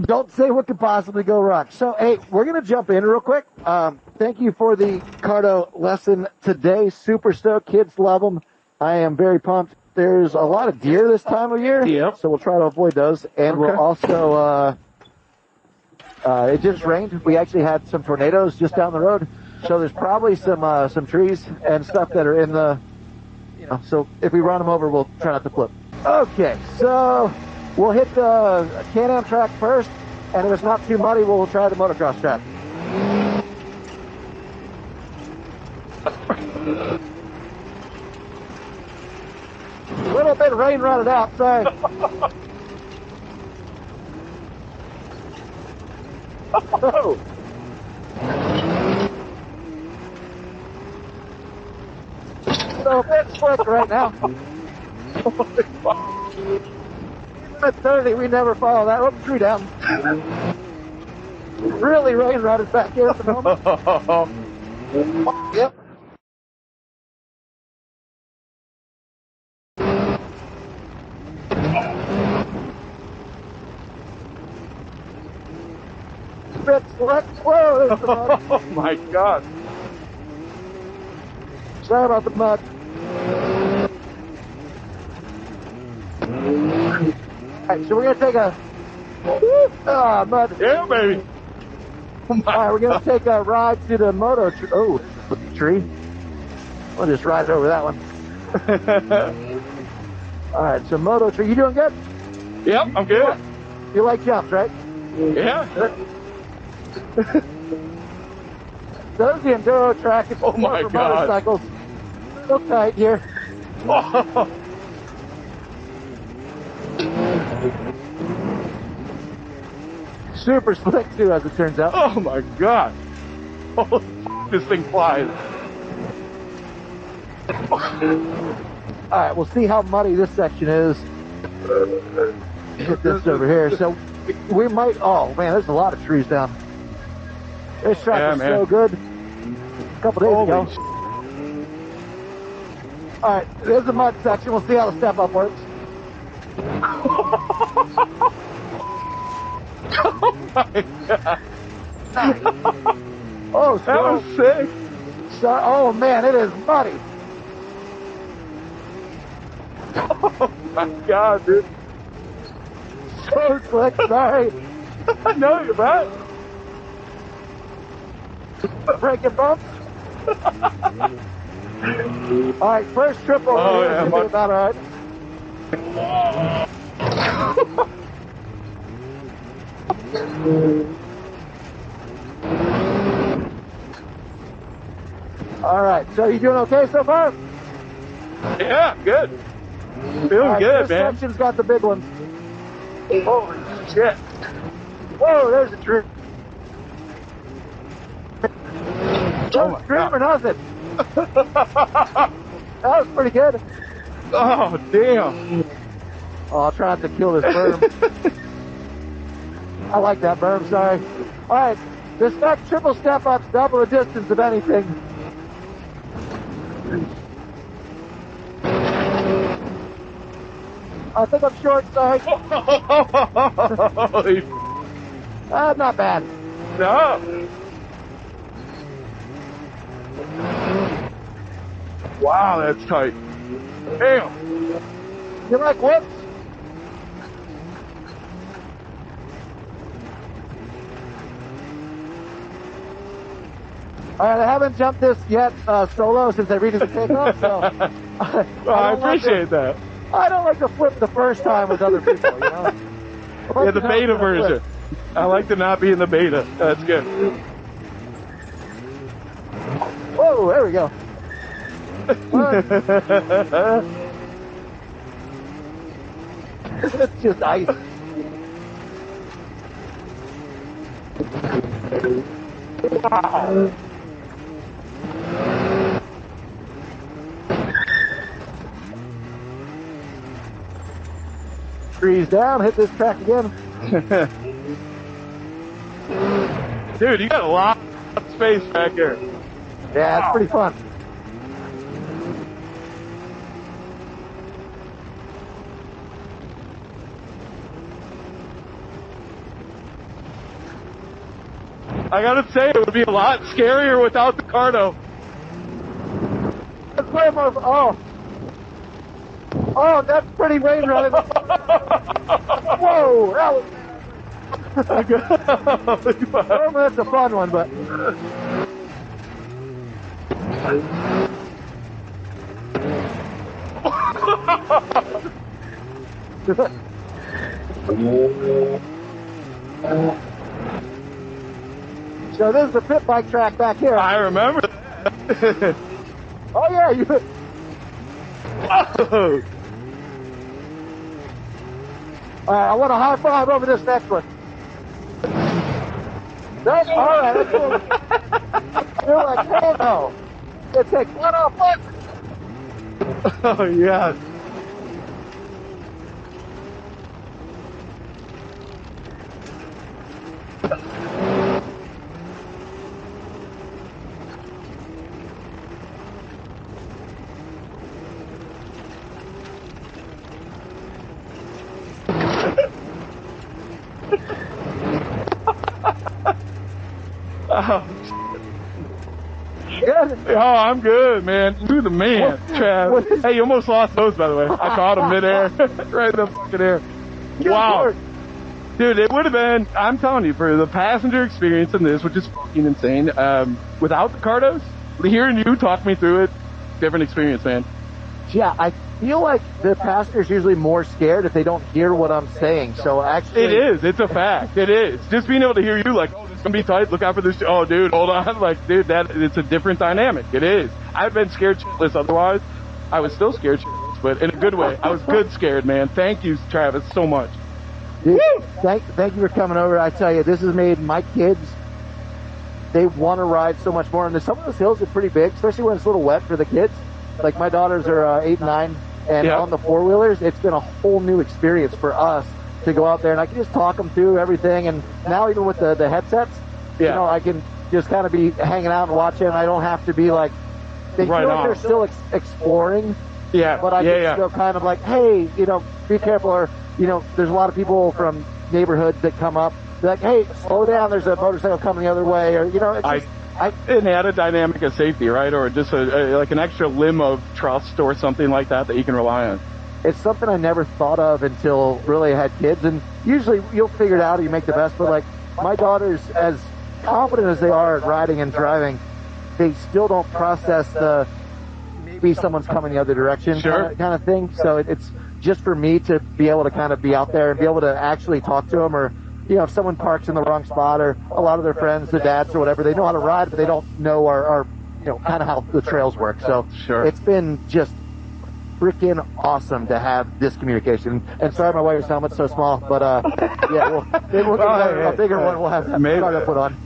Don't say what could possibly go wrong. So, hey, we're going to jump in real quick. Thank you for the Cardo lesson today. Super stoked. Kids love them. I am very pumped. There's a lot of deer this time of year. Yep. So we'll try to avoid those. And we'll also, it just rained. We actually had some tornadoes just down the road. So there's probably some trees and stuff that are in the, so if we run them over, we'll try not to flip. Okay, so we'll hit the Can-Am track first, and if it's not too muddy, we'll try the motocross track. A little bit of rain running out, sorry. Oh. So it's slick right now. At 30, we never follow that. Let's tree down. Really rain running back here at the moment. Yep. Bit slick. Whoa, there's the mud. Oh my God. Sorry about the mud. Alright, so we're going to take a mud. Yeah, baby. Alright, we're going to take a ride to the moto tree. Oh, tree. We'll just ride over that one. Alright, so moto tree. You doing good? Yep, I'm good. You like jumps, right? Yeah. Those the enduro track. It's Oh my for God. motorcycles. So tight here. Oh. Super slick too, as it turns out. Oh my God. Holy f***, this thing flies. Alright, we'll see how muddy this section is. Hit this over here. So we might, oh man, there's a lot of trees down. This track was so good a couple days ago. Alright, there's the mud section. We'll see how the step up works. Oh my God. Oh, That was sick. So, oh man, it is muddy. Oh my God, dude. So slick, sorry. I know you're right. Breaking bumps. Alright, first triple. Oh, here. yeah, Should be about alright. Alright, so you doing okay so far? Yeah, good. Feeling good, this man. section's got the big ones. Holy shit. Whoa, there's a tree. Oh Dream my or nothing. That was pretty good. Oh, damn. Oh, I'll try not to kill this berm. I like that berm, sorry. Alright, this next triple step up's double the distance of anything. I think I'm short, sorry. Holy Not bad. no. Wow, that's tight. Damn. You like whoops? Alright, I haven't jumped this yet solo since I redid the takeoff, so I appreciate that. I don't like to flip the first time with other people, you know? Yeah, the beta version. I like to not be in the beta. That's good. Whoa, there we go. It's just ice. Wow. Trees down, hit this track again. Dude, you got a lot of space back here. Yeah, it's pretty fun. I gotta say, it would be a lot scarier without the Cardo. Oh, that's pretty rain running. Whoa, that was. Oh, that's a fun one, but. So this is the pit bike track back here. I remember that. Oh yeah, you. Oh. All right, I want a high five over this next one. That's all right. That's cool. You're like, hell no. It takes one off one. Oh, yes. Oh. Good. Oh, I'm good, man. You're the man, Trav. Hey, you almost lost those, by the way. I caught him midair, right in the fucking air. Wow. Dude, it would have been, I'm telling you, for the passenger experience in this, which is fucking insane, without the Cardos, hearing you talk me through it, different experience, man. Yeah, I feel like the passenger's usually more scared if they don't hear what I'm saying. So actually, It is. It's a fact. It is. Just being able to hear you like, oh, this is going to be tight. Look out for this. Oh, dude, hold on. Like, dude, it's a different dynamic. It is. I've been scared shitless otherwise. I was still scared shitless, but in a good way. I was good scared, man. Thank you, Travis, so much. Dude, thank you for coming over. I tell you, this has made my kids, they want to ride so much more. And some of those hills are pretty big, especially when it's a little wet for the kids. Like my daughters are 8 and 9, and on the four-wheelers, it's been a whole new experience for us to go out there. And I can just talk them through everything. And now even with the headsets, you know, I can just kind of be hanging out and watching. I don't have to be like, they feel like they're still exploring. Yeah. But I can still kind of like, hey, you know, be careful. Or, you know, there's a lot of people from neighborhoods that come up. They're like, hey, slow down. There's a motorcycle coming the other way. Or, you know, it's just, an added dynamic of safety, right? Or just like an extra limb of trust or something like that you can rely on. It's something I never thought of until really I had kids. And usually you'll figure it out, you make the best. But like my daughters, as confident as they are at riding and driving, they still don't process the maybe someone's coming the other direction kind of thing. So it's just for me to be able to kind of be out there and be able to actually talk to them. Or, you know, if someone parks in the wrong spot, or a lot of their friends, their dads or whatever, they know how to ride, but they don't know our you know, kind of how the trails work. So it's been just freaking awesome to have this communication. And sorry my wife's helmet's so small, but yeah, maybe we'll get a bigger one. We'll have that put on.